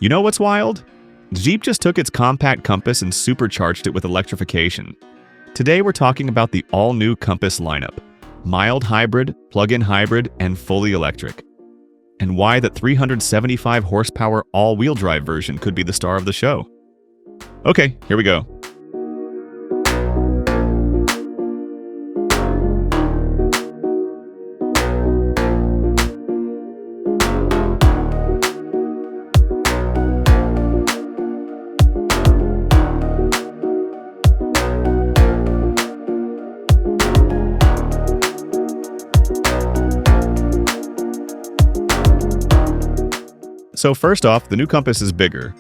You know what's wild? Jeep just took its compact Compass and supercharged it with electrification. Today we're talking about the all-new Compass lineup, mild hybrid, plug-in hybrid, and fully electric. And why the 375 horsepower all-wheel drive version could be the star of the show. Okay, here we go. So first off, the new Compass is bigger.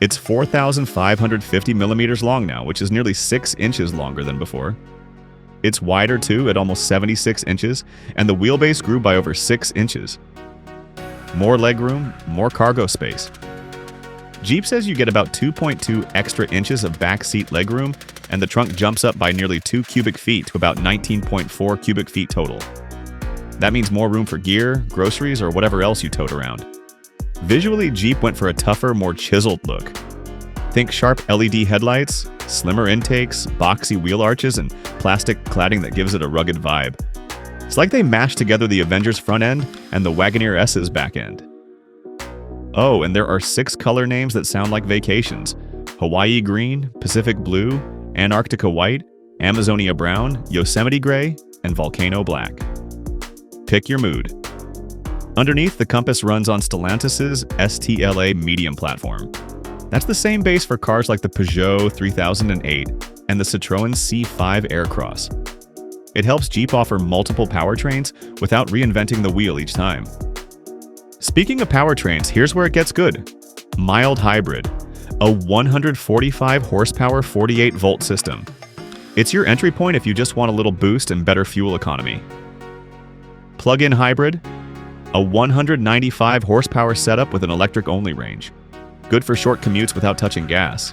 It's 4,550 millimeters long now, which is nearly 6 inches longer than before. It's wider too, at almost 76 inches, and the wheelbase grew by over 6 inches. More legroom, more cargo space. Jeep says you get about 2.2 extra inches of backseat legroom, and the trunk jumps up by nearly 2 cubic feet to about 19.4 cubic feet total. That means more room for gear, groceries, or whatever else you tote around. Visually, Jeep went for a tougher, more chiseled look. Think sharp LED headlights, slimmer intakes, boxy wheel arches, and plastic cladding that gives it a rugged vibe. It's like they mashed together the Avenger's front end and the Wagoneer S's back end. Oh, and there are 6 color names that sound like vacations: Hawaii Green, Pacific Blue, Antarctica White, Amazonia Brown, Yosemite Gray, and Volcano Black. Pick your mood. Underneath, the Compass runs on Stellantis' STLA Medium platform. That's the same base for cars like the Peugeot 3008 and the Citroën C5 Aircross. It helps Jeep offer multiple powertrains without reinventing the wheel each time. Speaking of powertrains, here's where it gets good. Mild hybrid, a 145 horsepower 48-volt system. It's your entry point if you just want a little boost and better fuel economy. Plug-in hybrid, a 195 horsepower setup with an electric-only range. Good for short commutes without touching gas.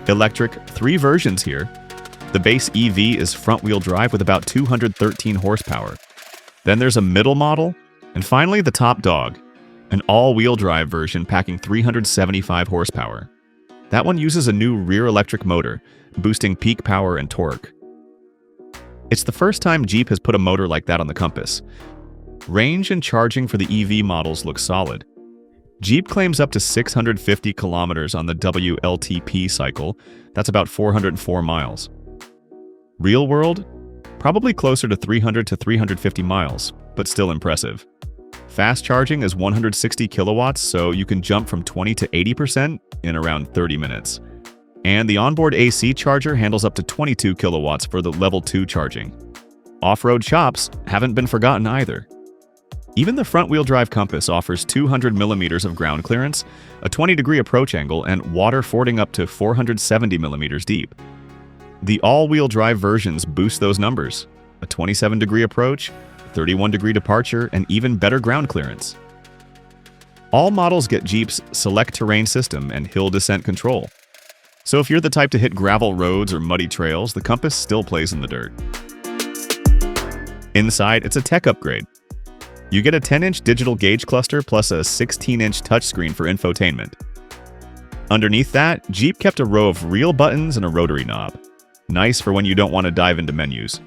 Electric, 3 versions here. The base EV is front-wheel drive with about 213 horsepower. Then there's a middle model, and finally the top dog, an all-wheel drive version packing 375 horsepower. That one uses a new rear electric motor, boosting peak power and torque. It's the first time Jeep has put a motor like that on the Compass. Range and charging for the EV models look solid. Jeep claims up to 650 kilometers on the WLTP cycle. That's about 404 miles. Real world? Probably closer to 300 to 350 miles, but still impressive. Fast charging is 160 kilowatts, so you can jump from 20 to 80% in around 30 minutes. And the onboard AC charger handles up to 22 kilowatts for the level 2 charging. Off-road shops haven't been forgotten either. Even the front-wheel drive Compass offers 200 millimeters of ground clearance, a 20-degree approach angle, and water fording up to 470 millimeters deep. The all-wheel drive versions boost those numbers, a 27-degree approach, 31-degree departure, and even better ground clearance. All models get Jeep's Select Terrain system and hill descent control. So if you're the type to hit gravel roads or muddy trails, the Compass still plays in the dirt. Inside, it's a tech upgrade. You get a 10-inch digital gauge cluster plus a 16-inch touchscreen for infotainment. Underneath that, Jeep kept a row of real buttons and a rotary knob. Nice for when you don't want to dive into menus.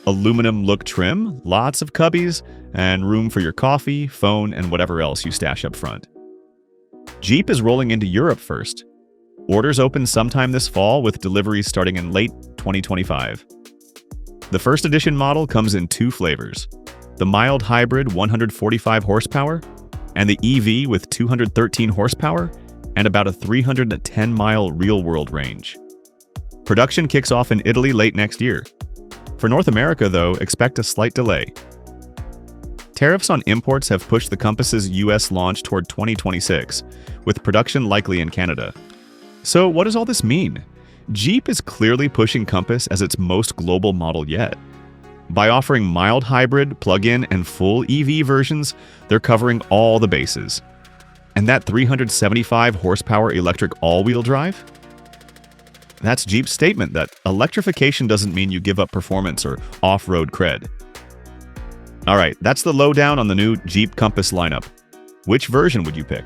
Aluminum look trim, lots of cubbies, and room for your coffee, phone, and whatever else you stash up front. Jeep is rolling into Europe first. Orders open sometime this fall with deliveries starting in late 2025. The first edition model comes in 2 flavors: the mild hybrid 145 horsepower, and the EV with 213 horsepower and about a 310-mile real-world range. Production kicks off in Italy late next year. For North America, though, expect a slight delay. Tariffs on imports have pushed the Compass's US launch toward 2026, with production likely in Canada. So what does all this mean? Jeep is clearly pushing Compass as its most global model yet. By offering mild hybrid, plug-in, and full EV versions, they're covering all the bases. And that 375 horsepower electric all-wheel drive? That's Jeep's statement that electrification doesn't mean you give up performance or off-road cred. Alright, that's the lowdown on the new Jeep Compass lineup. Which version would you pick?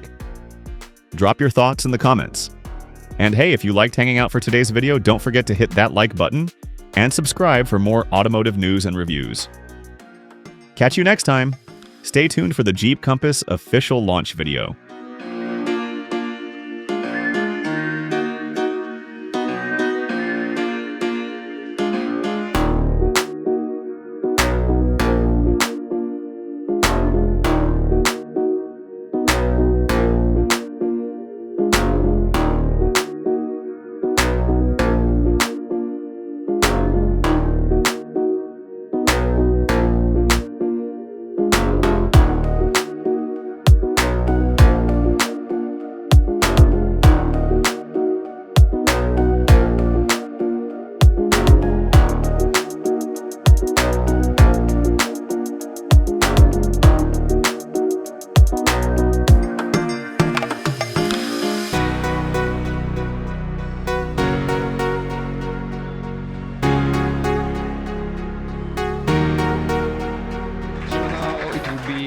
Drop your thoughts in the comments. And hey, if you liked hanging out for today's video, don't forget to hit that like button and subscribe for more automotive news and reviews. Catch you next time. Stay tuned for the Jeep Compass official launch video.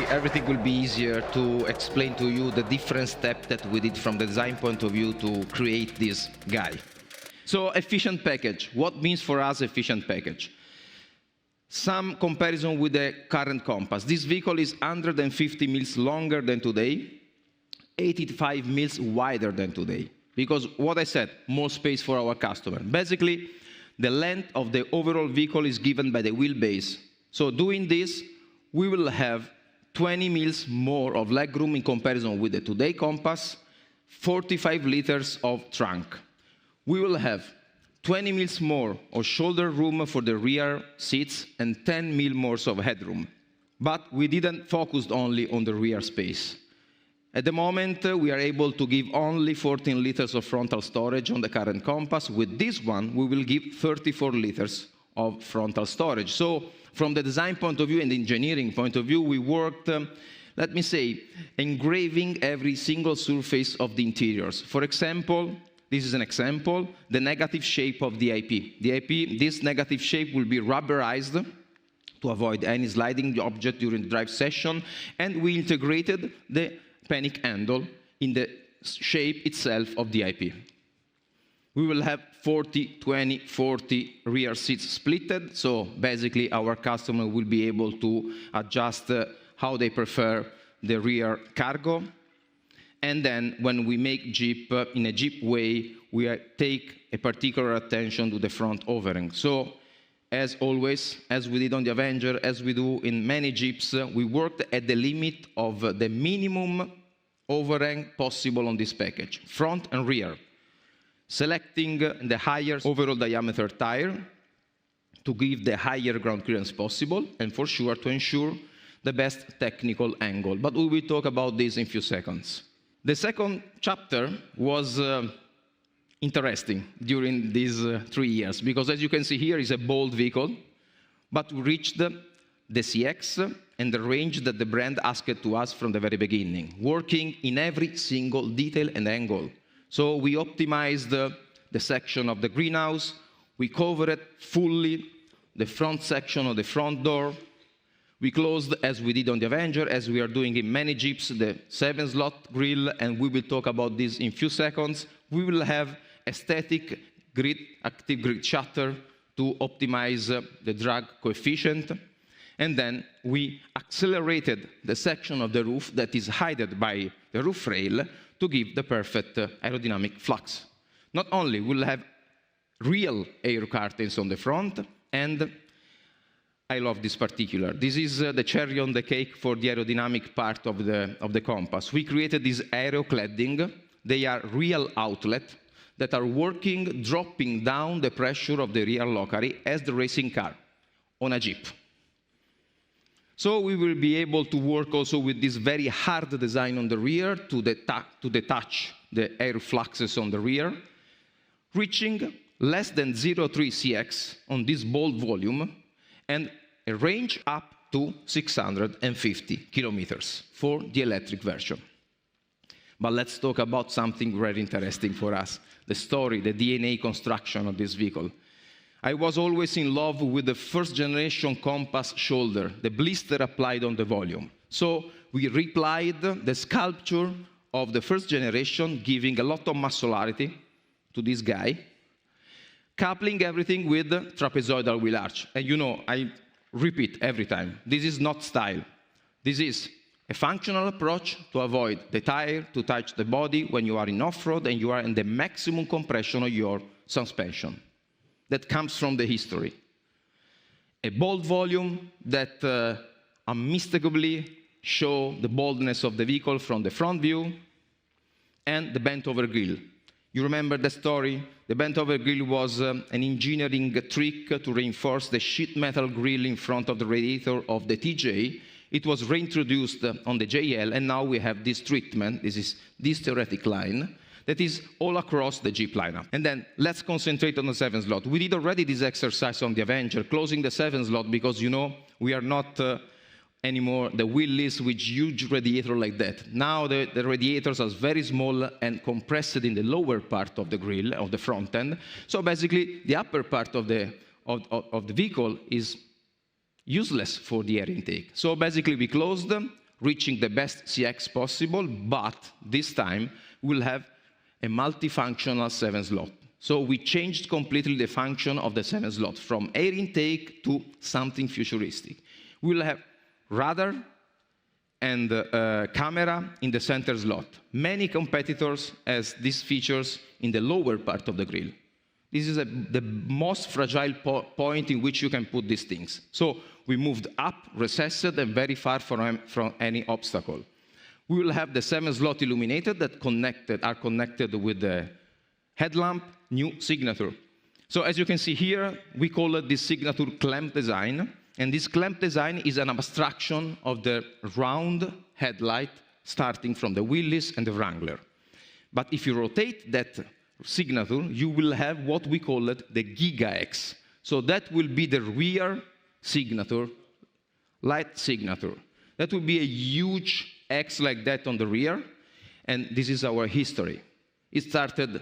Everything will be easier to explain to you the different steps that we did from the design point of view to create this guy. So efficient package. What means for us efficient package? Some comparison with the current Compass. This vehicle is 150 mils longer than today, 85 mils wider than today. Because what I said, more space for our customer. Basically, the length of the overall vehicle is given by the wheelbase. So doing this, we will have 20 mils more of legroom in comparison with the today Compass, 45 liters of trunk. We will have 20 mils more of shoulder room for the rear seats and 10 mil more of headroom. But we didn't focus only on the rear space. At the moment, we are able to give only 14 liters of frontal storage on the current Compass. With this one, we will give 34 liters of frontal storage. So from the design point of view and the engineering point of view, we worked, let me say, engraving every single surface of the interiors. For example, this is an example, the negative shape of the IP. The IP, this negative shape will be rubberized to avoid any sliding object during the drive session, and we integrated the panic handle in the shape itself of the IP. We will have 40, 20, 40 rear seats splitted, so basically our customer will be able to adjust how they prefer the rear cargo. And then when we make Jeep in a Jeep way, we take a particular attention to the front overhang. So as always, as we did on the Avenger, as we do in many Jeeps, we worked at the limit of the minimum overhang possible on this package, front and rear, selecting the higher overall diameter tire to give the higher ground clearance possible, and for sure to ensure the best technical angle. But we will talk about this in a few seconds. The second chapter was interesting during these 3 years, because as you can see here is a bold vehicle, but we reached the CX and the range that the brand asked to us from the very beginning, working in every single detail and angle. So we optimized the section of the greenhouse, we covered fully the front section of the front door, we closed, as we did on the Avenger, as we are doing in many Jeeps, the 7-slot grille, and we will talk about this in a few seconds. We will have a static grid, active grid shutter to optimize the drag coefficient. And then we accelerated the section of the roof that is hidden by the roof rail to give the perfect aerodynamic flux. Not only will have real air curtains on the front, and I love this particular. This is the cherry on the cake for the aerodynamic part of the Compass. We created this aero cladding. They are real outlets that are working, dropping down the pressure of the rear lockery as the racing car on a Jeep. So we will be able to work also with this very hard design on the rear to detach the air fluxes on the rear, reaching less than 0.3 CX on this bold volume, and a range up to 650 kilometers for the electric version. But let's talk about something very interesting for us, the story, the DNA construction of this vehicle. I was always in love with the first generation Compass shoulder, the blister applied on the volume. So we replied the sculpture of the first generation, giving a lot of muscularity to this guy, coupling everything with the trapezoidal wheel arch. And you know, I repeat every time, this is not style. This is a functional approach to avoid the tire to touch the body when you are in off-road and you are in the maximum compression of your suspension. That comes from the history. A bold volume that unmistakably show the boldness of the vehicle from the front view, and the bent-over grille. You remember the story? The bent-over grille was an engineering trick to reinforce the sheet metal grille in front of the radiator of the TJ. It was reintroduced on the JL, and now we have this treatment. This is this theoretic line that is all across the Jeep lineup. And then let's concentrate on the 7 slot. We did already this exercise on the Avenger, closing the 7 slot, because you know we are not anymore the wheelless with huge radiator like that. Now the radiators are very small and compressed in the lower part of the grille, of the front end. So basically, the upper part of the vehicle is useless for the air intake. So basically, we closed them, reaching the best CX possible, but this time we'll have a multifunctional 7 slot. So we changed completely the function of the 7 slot from air intake to something futuristic. We'll have radar and camera in the center slot. Many competitors has these features in the lower part of the grille. This is the most fragile point in which you can put these things. So we moved up, recessed, and very far from any obstacle. We will have the 7 slot illuminated that are connected with the headlamp, new signature. So as you can see here, we call it the signature clamp design. And this clamp design is an abstraction of the round headlight starting from the wheellies and the Wrangler. But if you rotate that signature, you will have what we call it the Giga X. So that will be the rear signature, light signature. That will be a huge X like that on the rear, and this is our history. It started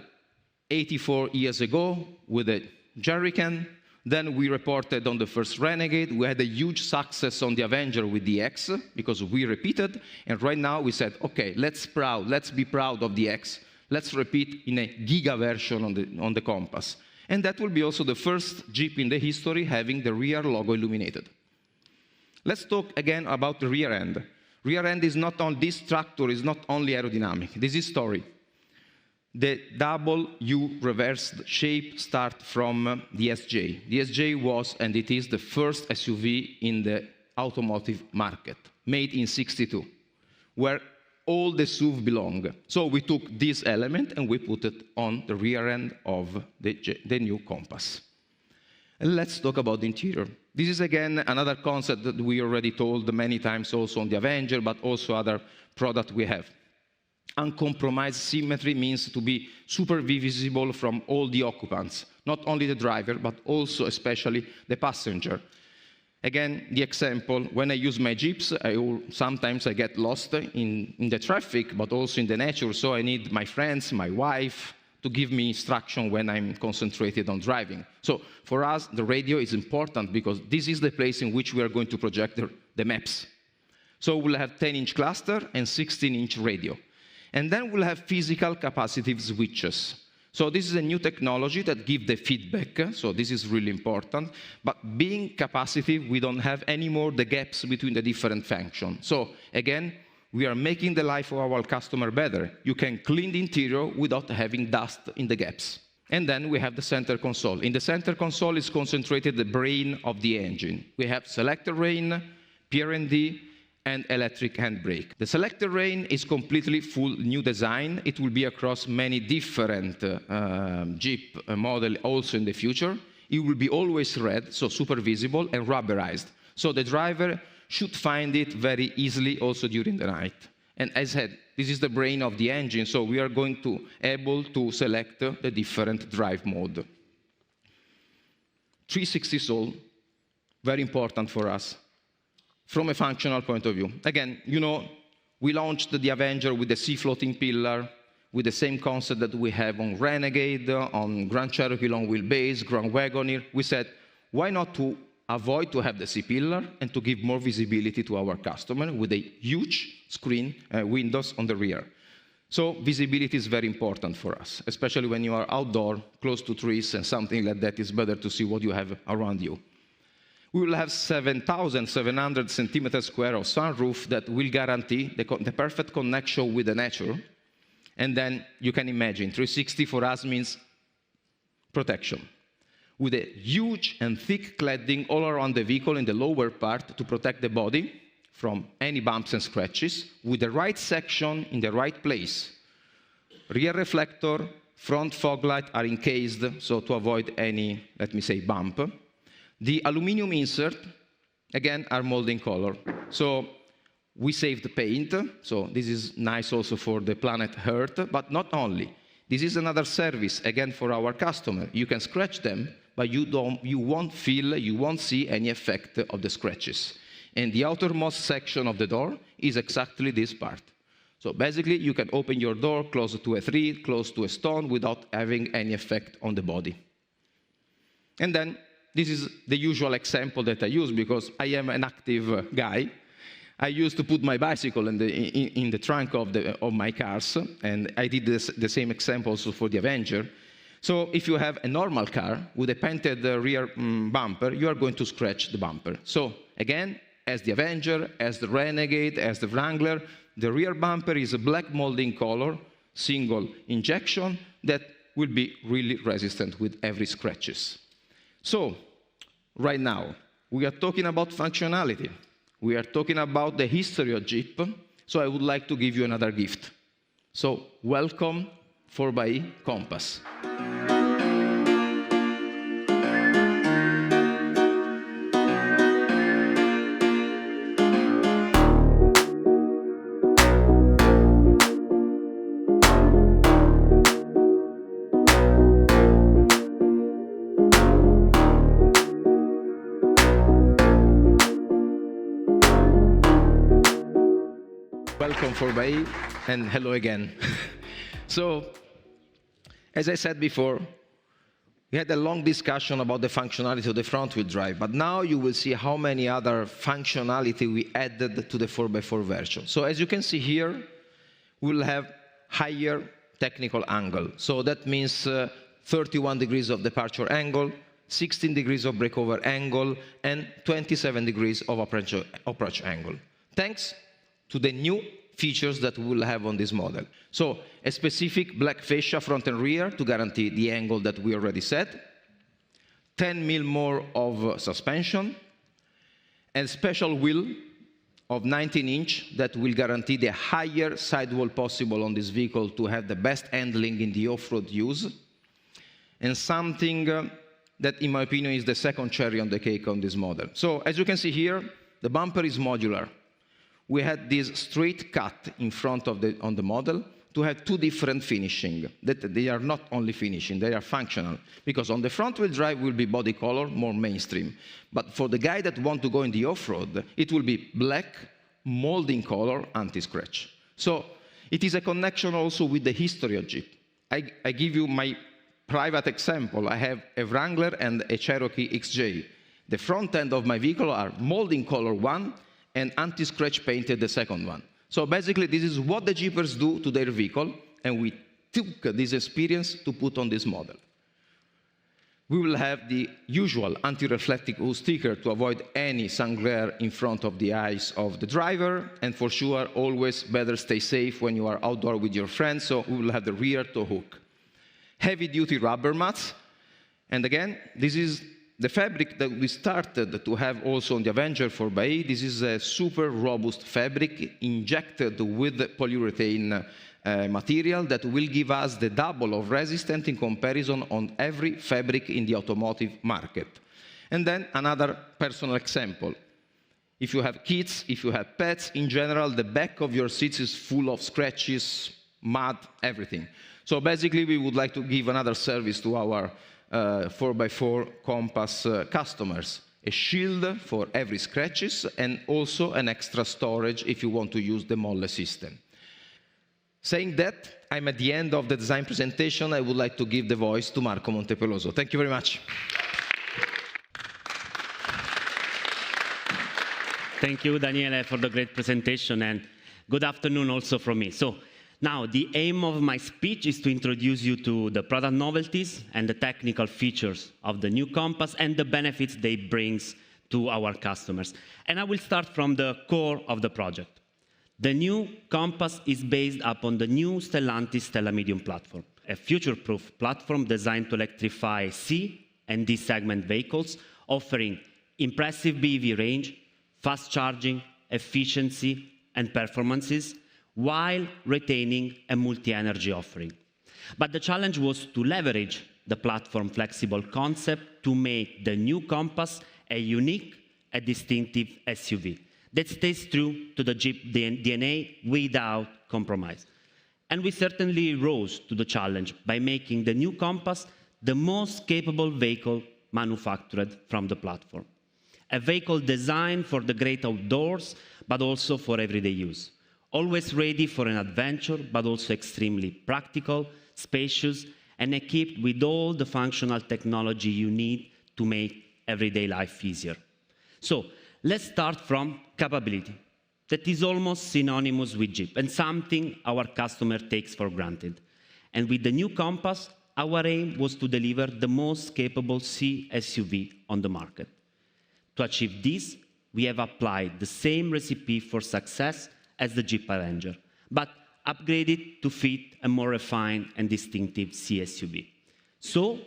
84 years ago with a Jerrycan. Then we reported on the first Renegade. We had a huge success on the Avenger with the X because we repeated. And right now we said, okay, let's be proud of the X. Let's repeat in a Giga version on the Compass. And that will be also the first Jeep in the history having the rear logo illuminated. Let's talk again about the rear end. Rear end is not on this tractor, is not only aerodynamic. This is story. The double U reversed shape start from the SJ. The SJ was, and it is, the first SUV in the automotive market, made in '62, where all the SUV belong. So we took this element and we put it on the rear end of the new Compass. And let's talk about the interior. This is, again, another concept that we already told many times also on the Avenger, but also other products we have. Uncompromised symmetry means to be super visible from all the occupants, not only the driver, but also especially the passenger. Again, the example, when I use my Jeeps, sometimes I get lost in the traffic, but also in the nature, so I need my friends, my wife, to give me instruction when I'm concentrated on driving. So for us, the radio is important because this is the place in which we are going to project the maps. So we'll have 10-inch cluster and 16-inch radio. And then we'll have physical capacitive switches. So this is a new technology that gives the feedback, so this is really important. But being capacitive, we don't have anymore the gaps between the different functions. So again, we are making the life of our customer better. You can clean the interior without having dust in the gaps. And then we have the center console. In the center console is concentrated the brain of the engine. We have selector rein, PRND, and electric handbrake. The selector rein is completely full new design. It will be across many different Jeep models also in the future. It will be always red, so super visible, and rubberized. So the driver should find it very easily also during the night. And as I said, this is the brain of the engine, so we are going to able to select the different drive mode. 360 Soul, very important for us from a functional point of view. Again, you know, we launched the Avenger with the C-floating pillar, with the same concept that we have on Renegade, on Grand Cherokee long wheelbase, Grand Wagoneer. We said, why not to avoid to have the C-pillar and to give more visibility to our customer with a huge screen windows on the rear. So visibility is very important for us, especially when you are outdoor, close to trees and something like that. It's better to see what you have around you. We will have 7,700 centimeters square of sunroof that will guarantee the perfect connection with the nature. And then you can imagine 360 for us means protection, with a huge and thick cladding all around the vehicle in the lower part to protect the body from any bumps and scratches, with the right section in the right place. Rear reflector, front fog light are encased, so to avoid any, let me say, bump. The aluminum insert, again, are molding color. So we save the paint, so this is nice also for the planet Earth, but not only. This is another service, again, for our customer. You can scratch them, but you won't feel, you won't see any effect of the scratches. And the outermost section of the door is exactly this part. So basically, you can open your door close to a tree, close to a stone, without having any effect on the body. And then, this is the usual example that I use because I am an active guy. I used to put my bicycle in the trunk of my cars, and I did the same example also for the Avenger. So if you have a normal car with a painted rear bumper, you are going to scratch the bumper. So again, as the Avenger, as the Renegade, as the Wrangler, the rear bumper is a black molding color, single injection, that will be really resistant with every scratches. So, right now, we are talking about functionality. We are talking about the history of Jeep, so I would like to give you another gift. So, welcome 4xe Compass. Welcome 4xe, and hello again. So, as I said before, we had a long discussion about the functionality of the front-wheel drive, but now you will see how many other functionality we added to the 4x4 version. So as you can see here, we'll have higher technical angle. So that means 31 degrees of departure angle, 16 degrees of breakover angle, and 27 degrees of approach angle. Thanks to the new features that we will have on this model. So a specific black fascia front and rear to guarantee the angle that we already set, 10 mm more of suspension, and special wheel of 19-inch that will guarantee the higher sidewall possible on this vehicle to have the best handling in the off-road use, and something that, in my opinion, is the second cherry on the cake on this model. So as you can see here, the bumper is modular. We had this straight cut in front of on the model to have two different finishing. That they are not only finishing, they are functional. Because on the front-wheel drive will be body color, more mainstream. But for the guy that want to go in the off-road, it will be black, molding color, anti-scratch. So it is a connection also with the history of Jeep. I give you my private example. I have a Wrangler and a Cherokee XJ. The front end of my vehicle are molding color one, and anti-scratch painted the second one. So basically, this is what the Jeepers do to their vehicle, and we took this experience to put on this model. We will have the usual anti-reflective hood sticker to avoid any sun glare in front of the eyes of the driver, and for sure, always better stay safe when you are outdoor with your friends, so we will have the rear tow hook. Heavy-duty rubber mats, and again, this is the fabric that we started to have also on the Avenger 4xe. This is a super robust fabric injected with polyurethane material that will give us the double of resistance in comparison on every fabric in the automotive market. And then another personal example. If you have kids, if you have pets, in general, the back of your seats is full of scratches, mud, everything. So basically, we would like to give another service to our 4x4 Compass customers, a shield for every scratches and also an extra storage if you want to use the Molle system. Saying that, I'm at the end of the design presentation. I would like to give the voice to Marco Montepeloso. Thank you very much. Thank you, Daniele, for the great presentation, and good afternoon also from me. So Now, the aim of my speech is to introduce you to the product novelties and the technical features of the new Compass and the benefits they bring to our customers. And I will start from the core of the project. The new Compass is based upon the new Stellantis STLA Medium platform, a future-proof platform designed to electrify C and D segment vehicles, offering impressive BEV range, fast charging, efficiency, and performances, while retaining a multi-energy offering. But the challenge was to leverage the platform flexible concept to make the new Compass a unique and distinctive SUV that stays true to the Jeep DNA without compromise. And we certainly rose to the challenge by making the new Compass the most capable vehicle manufactured from the platform. A vehicle designed for the great outdoors, but also for everyday use. Always ready for an adventure, but also extremely practical, spacious, and equipped with all the functional technology you need to make everyday life easier. So, let's start from capability. That is almost synonymous with Jeep, and something our customer takes for granted. And with the new Compass, our aim was to deliver the most capable C SUV on the market. To achieve this, we have applied the same recipe for success as the Jeep Avenger, but upgraded to fit a more refined and distinctive C SUV. So,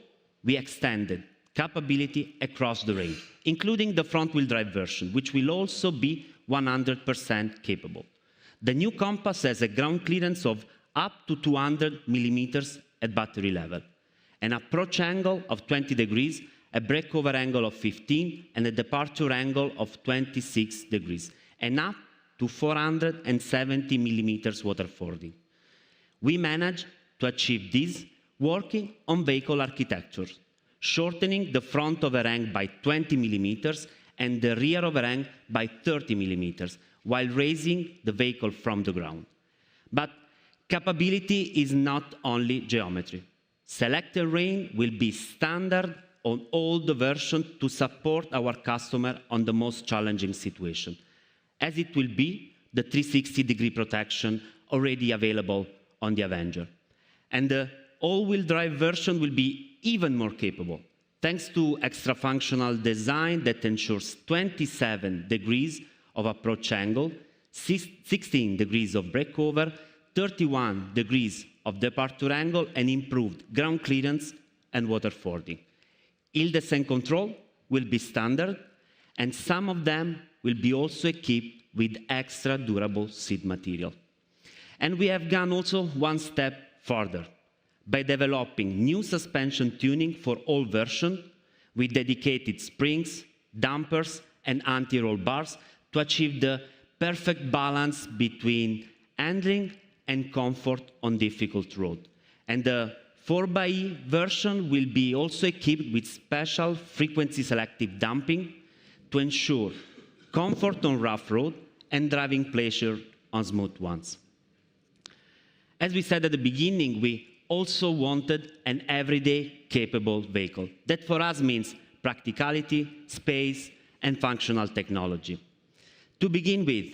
we extended capability across the range, including the front-wheel drive version, which will also be 100% capable. The new Compass has a ground clearance of up to 200 millimeters at battery level, an approach angle of 20 degrees, a breakover angle of 15, and a departure angle of 26 degrees, and up to 470 millimeters waterfording. We managed to achieve this working on vehicle architectures, shortening the front overhang by 20 millimeters and the rear overhang by 30 millimeters, while raising the vehicle from the ground. But capability is not only geometry. Selector range will be standard on all the versions to support our customer on the most challenging situation, as it will be the 360-degree protection already available on the Avenger. And the all-wheel drive version will be even more capable, thanks to extra-functional design that ensures 27 degrees of approach angle, 16 degrees of breakover, 31 degrees of departure angle, and improved ground clearance and waterfording. Hill descent control will be standard, and some of them will be also equipped with extra durable seat material. And we have gone also one step further by developing new suspension tuning for all versions with dedicated springs, dampers, and anti-roll bars to achieve the perfect balance between handling and comfort on difficult road. And the 4xe version will be also equipped with special frequency-selective damping to ensure comfort on rough road and driving pleasure on smooth ones. As we said at the beginning, we also wanted an everyday capable vehicle. That for us means practicality, space, and functional technology. To begin with,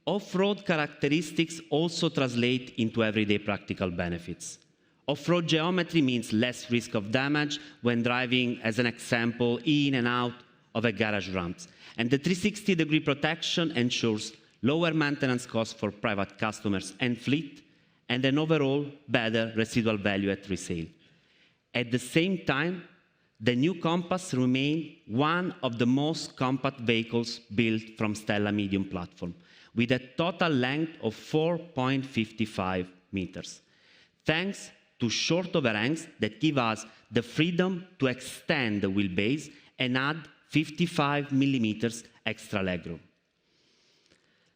off-road characteristics also translate into everyday practical benefits. Off-road geometry means less risk of damage when driving, as an example, in and out of a garage ramps. And the 360-degree protection ensures lower maintenance costs for private customers and fleet, and an overall better residual value at resale. At the same time, the new Compass remains one of the most compact vehicles built from STLA Medium platform, with a total length of 4.55 meters, thanks to short overhangs that give us the freedom to extend the wheelbase and add 55 millimeters extra legroom.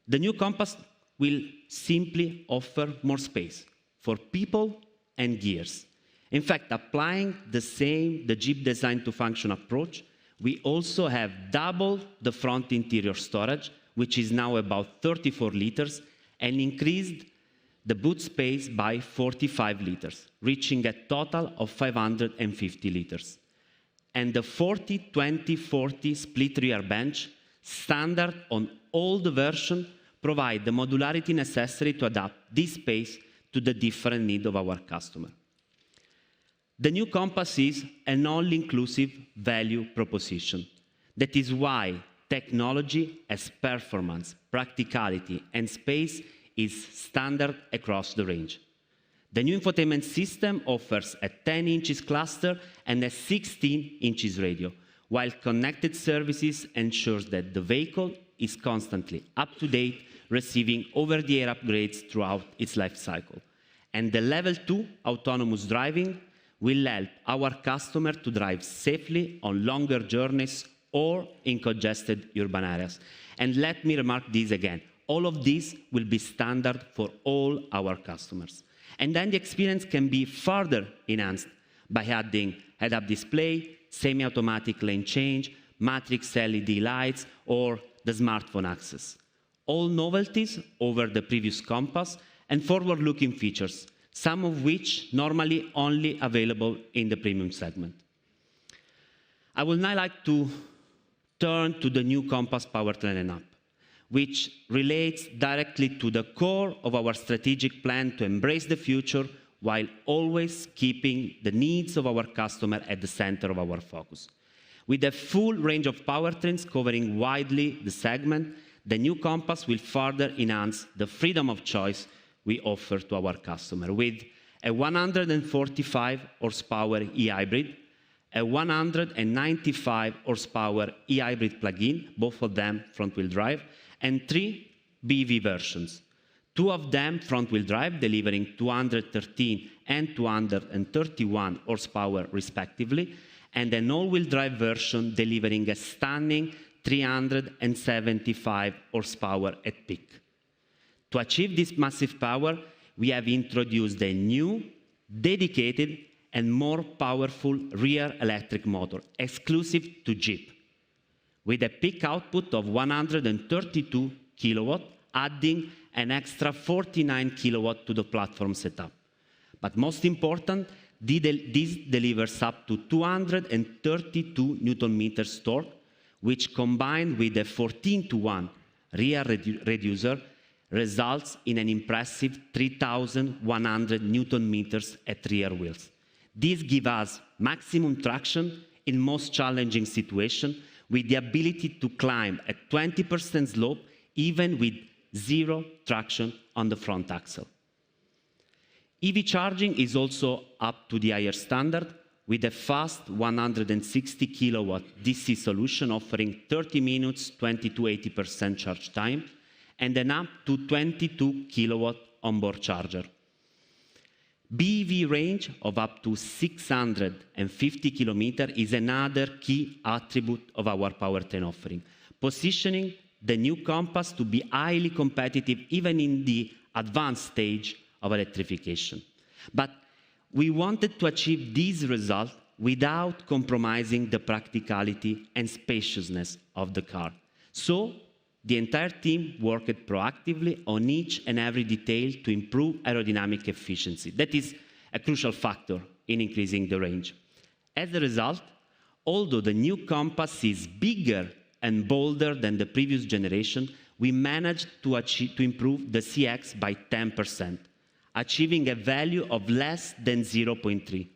The new Compass will simply offer more space for people and gears. In fact, applying the Jeep design to function approach, we also have doubled the front interior storage, which is now about 34 liters, and increased the boot space by 45 liters, reaching a total of 550 liters. And the 40-20-40 split rear bench, standard on all the versions, provide the modularity necessary to adapt this space to the different needs of our customer. The new Compass is an all-inclusive value proposition. That is why technology as performance, practicality, and space is standard across the range. The new infotainment system offers a 10 inches cluster and a 16 inches radio, while connected services ensures that the vehicle is constantly up to date, receiving over-the-air upgrades throughout its life cycle. And the Level 2 autonomous driving will help our customer to drive safely on longer journeys or in congested urban areas. And let me remark this again. All of this will be standard for all our customers. And then the experience can be further enhanced by adding head-up display, semi-automatic lane change, matrix LED lights, or the smartphone access. All novelties over the previous Compass and forward-looking features, some of which normally only available in the premium segment. I would now like to turn to the new Compass Powertrain lineup, which relates directly to the core of our strategic plan to embrace the future while always keeping the needs of our customer at the center of our focus. With a full range of powertrains covering widely the segment, the new Compass will further enhance the freedom of choice we offer to our customer with a 145 horsepower e-hybrid, a 195 horsepower e-hybrid plug-in, both of them front-wheel drive, and 3 BEV versions. 2 of them front-wheel drive, delivering 213 and 231 horsepower respectively, and an all-wheel drive version delivering a stunning 375 horsepower at peak. To achieve this massive power, we have introduced a new, dedicated, and more powerful rear electric motor, exclusive to Jeep, with a peak output of 132 kilowatt, adding an extra 49 kilowatt to the platform setup. But most important, this delivers up to 232 Newton meters torque, which combined with a 14-to-1 rear reducer results in an impressive 3,100 Newton meters at rear wheels. This gives us maximum traction in most challenging situations, with the ability to climb at 20% slope even with zero traction on the front axle. EV charging is also up to the higher standard, with a fast 160 kilowatt DC solution offering 30 minutes 20 to 80% charge time, and an up to 22 kilowatt onboard charger. BEV range of up to 650 kilometers is another key attribute of our powertrain offering, positioning the new Compass to be highly competitive even in the advanced stage of electrification. But we wanted to achieve this result without compromising the practicality and spaciousness of the car. So the entire team worked proactively on each and every detail to improve aerodynamic efficiency. That is a crucial factor in increasing the range. As a result, although the new Compass is bigger and bolder than the previous generation, we managed to improve the CX by 10%, achieving a value of less than 0.3,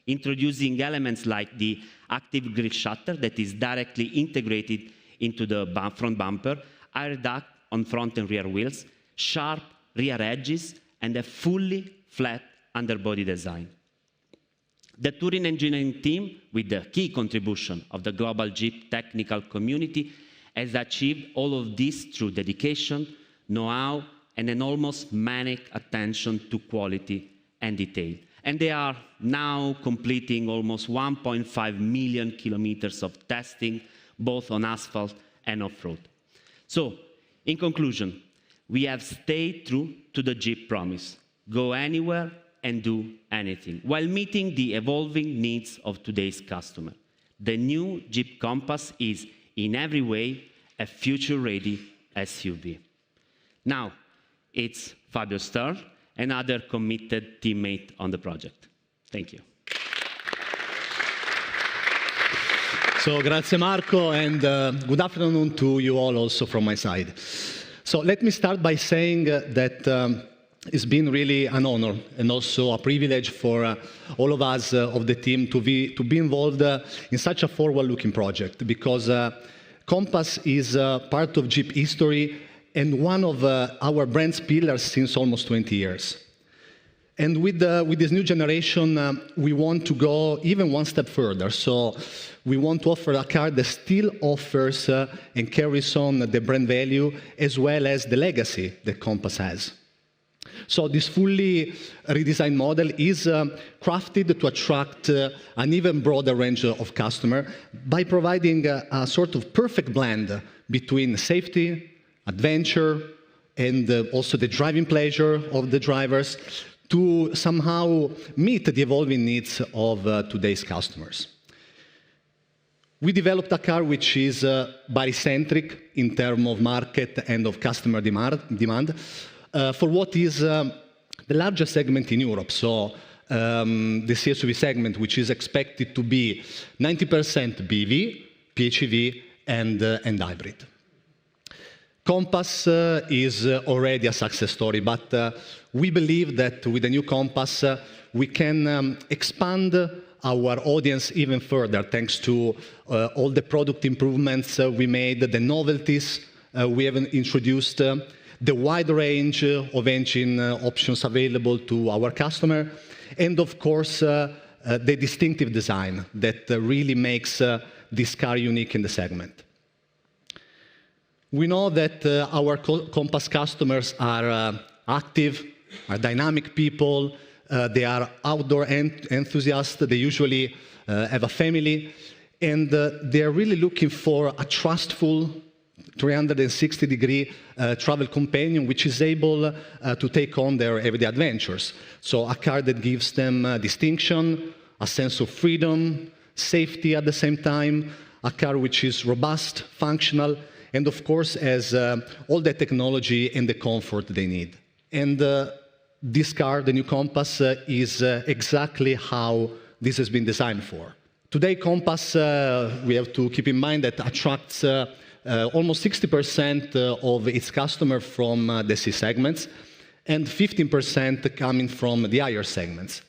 introducing elements like the active grille shutter that is directly integrated into the front bumper, air duct on front and rear wheels, sharp rear edges, and a fully flat underbody design. The Touring engineering team, with the key contribution of the global Jeep technical community, has achieved all of this through dedication, know-how, and an almost manic attention to quality and detail. And they are now completing almost 1.5 million kilometers of testing, both on asphalt and off-road. So, in conclusion, we have stayed true to the Jeep promise: go anywhere and do anything, while meeting the evolving needs of today's customer. The new Jeep Compass is, in every way, a future-ready SUV. Now, it's Fabio's turn, another committed teammate on the project. Thank you. So, grazie Marco, and good afternoon to you all also from my side. So let me start by saying that it's been really an honor and also a privilege for all of us of the team to be involved in such a forward-looking project, because Compass is part of Jeep history and one of our brand's pillars since almost 20 years. And with this new generation, we want to go even one step further. So we want to offer a car that still offers and carries on the brand value as well as the legacy that Compass has. So this fully redesigned model is crafted to attract an even broader range of customers by providing a sort of perfect blend between safety, adventure, and also the driving pleasure of the drivers to somehow meet the evolving needs of today's customers. We developed a car which is body-centric in terms of market and of customer demand for what is the largest segment in Europe, so the CSUV segment, which is expected to be 90% BEV, PHEV, and hybrid. Compass is already a success story, but we believe that with the new Compass, we can expand our audience even further, thanks to all the product improvements we made, the novelties we have introduced, the wide range of engine options available to our customer, and of course, the distinctive design that really makes this car unique in the segment. We know that our Compass customers are active, are dynamic people, they are outdoor enthusiasts, they usually have a family, and they are really looking for a trustful 360-degree travel companion which is able to take on their everyday adventures. So a car that gives them distinction, a sense of freedom, safety at the same time, a car which is robust, functional, and of course has all the technology and the comfort they need. And this car, the new Compass, is exactly how this has been designed for. Today, Compass, we have to keep in mind that attracts almost 60% of its customers from the C segments and 15% coming from the higher segments.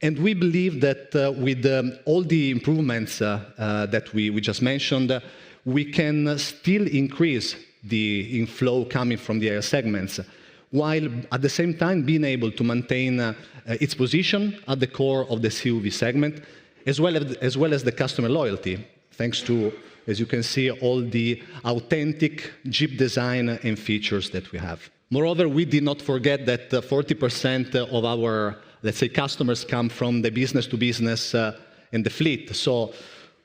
And we believe that with all the improvements that we just mentioned, we can still increase the inflow coming from the higher segments, while at the same time being able to maintain its position at the core of the CUV segment, as well as the customer loyalty, thanks to, as you can see, all the authentic Jeep design and features that we have. Moreover, we did not forget that 40% of our, let's say, customers come from the business-to-business and the fleet. So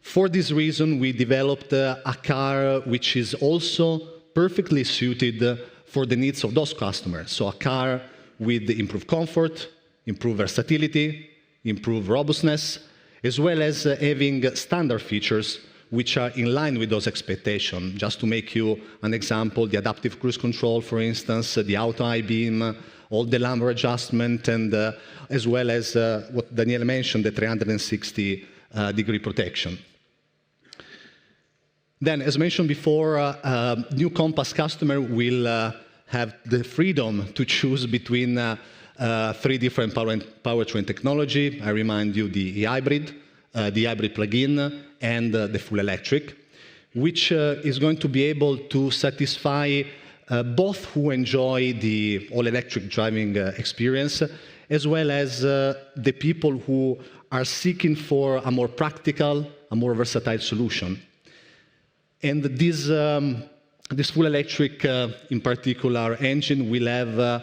for this reason, we developed a car which is also perfectly suited for the needs of those customers. So a car with improved comfort, improved versatility, improved robustness, as well as having standard features which are in line with those expectations. Just to make you an example, the adaptive cruise control, for instance, the auto high beam, all the lumbar adjustment, and as well as what Daniele mentioned, the 360-degree protection. Then, as mentioned before, new Compass customer will have the freedom to choose between three different powertrain technology. I remind you the hybrid plug-in, and the full electric, which is going to be able to satisfy both who enjoy the all-electric driving experience, as well as the people who are seeking for a more practical, a more versatile solution. And this full electric, in particular, engine will have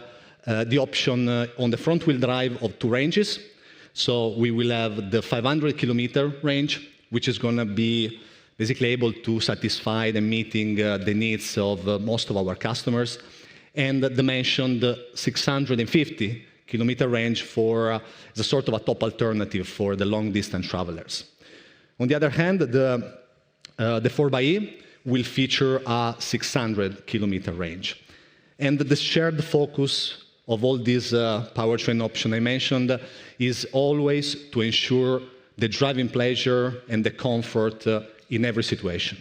the option on the front wheel drive of two ranges. So we will have the 500-kilometer range, which is going to be basically able to satisfy the meeting the needs of most of our customers, and the mentioned 650-kilometer range for the sort of a top alternative for the long-distance travelers. On the other hand, the 4xe will feature a 600-kilometer range. And the shared focus of all these powertrain options I mentioned is always to ensure the driving pleasure and the comfort in every situation.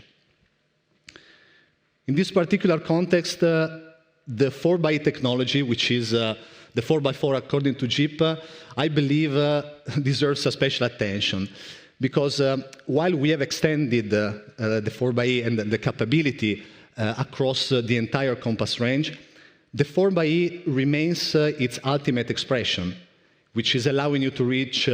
In this particular context, the 4xe technology, which is the 4x4, according to Jeep, I believe deserves a special attention. Because while we have extended the 4xe and the capability across the entire Compass range, the 4xe remains its ultimate expression, which is allowing you to reach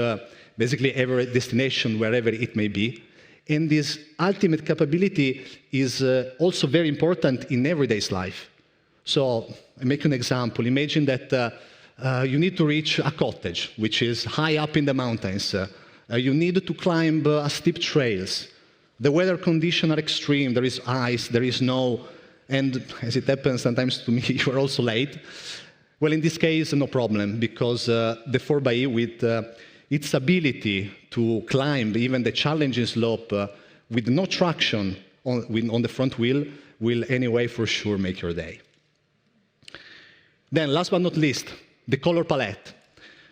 basically every destination, wherever it may be. And this ultimate capability is also very important in everyday's life. So I make an example. Imagine that you need to reach a cottage, which is high up in the mountains. You need to climb steep trails. The weather conditions are extreme. There is ice, there is snow, and as it happens sometimes to me, you are also late. Well, in this case, no problem, because the 4xe, with its ability to climb even the challenging slope with no traction on the front wheel, will anyway for sure make your day. Then, last but not least, the color palette.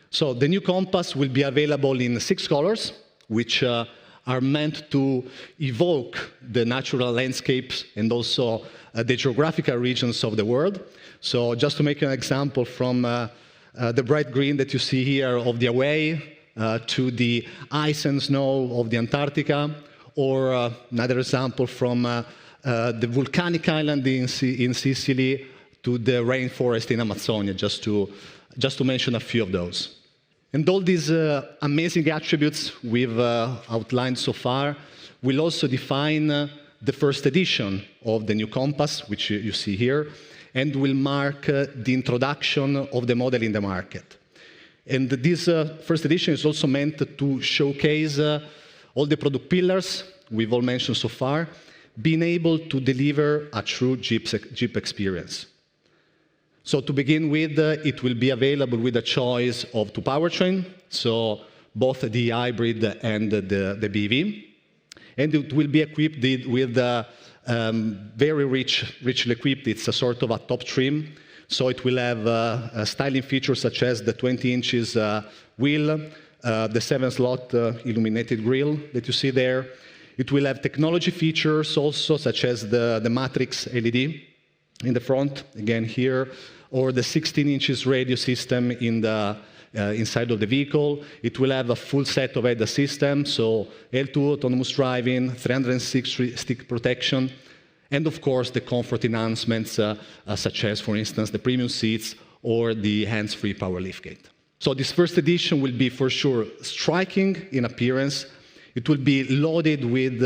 So the new Compass will be available in 6 colors, which are meant to evoke the natural landscapes and also the geographical regions of the world. So just to make an example, from the bright green that you see here of the Hawaii to the ice and snow of the Antarctica, or another example from the volcanic island in Sicily to the rainforest in Amazonia, just to mention a few of those. And all these amazing attributes we've outlined so far will also define the first edition of the new Compass, which you see here, and will mark the introduction of the model in the market. And this first edition is also meant to showcase all the product pillars we've all mentioned so far, being able to deliver a true Jeep experience. So to begin with, it will be available with a choice of 2 powertrain, so both the hybrid and the BEV. And it will be equipped with very richly equipped. It's a sort of a top trim. So it will have styling features such as the 20 inches wheel, the 7-slot illuminated grille that you see there. It will have technology features also, such as the Matrix LED in the front, again here, or the 16 inches radio system in the inside of the vehicle. It will have a full set of ADAS systems, so L2 autonomous driving, 360 stick protection, and of course the comfort enhancements such as, for instance, the premium seats or the hands-free power liftgate. So this first edition will be for sure striking in appearance. It will be loaded with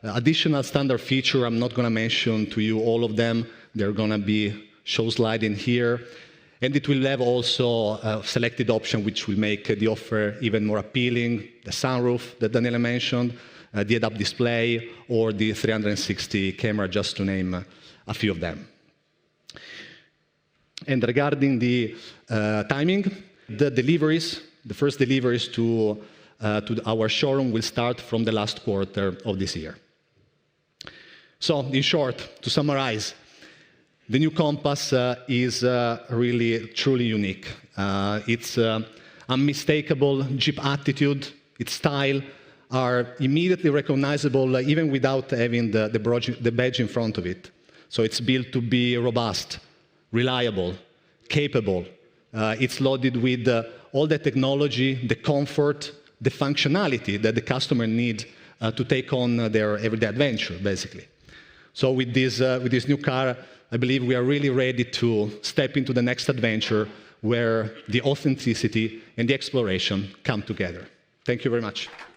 additional standard feature. I'm not going to mention to you all of them. They're going to be show slide in here. And it will have also a selected option which will make the offer even more appealing. The sunroof that Daniela mentioned, the head-up display, or the 360 camera, just to name a few of them. And regarding the timing, the deliveries, the first deliveries to our showroom will start from the last quarter of this year. So, in short, to summarize, the new Compass is really, truly unique. Its unmistakable Jeep attitude, its style, are immediately recognizable even without having the badge in front of it. So it's built to be robust, reliable, capable. It's loaded with all the technology, the comfort, the functionality that the customer needs to take on their everyday adventure, basically. So with this new car, I believe we are really ready to step into the next adventure where the authenticity and the exploration come together. Thank you very much.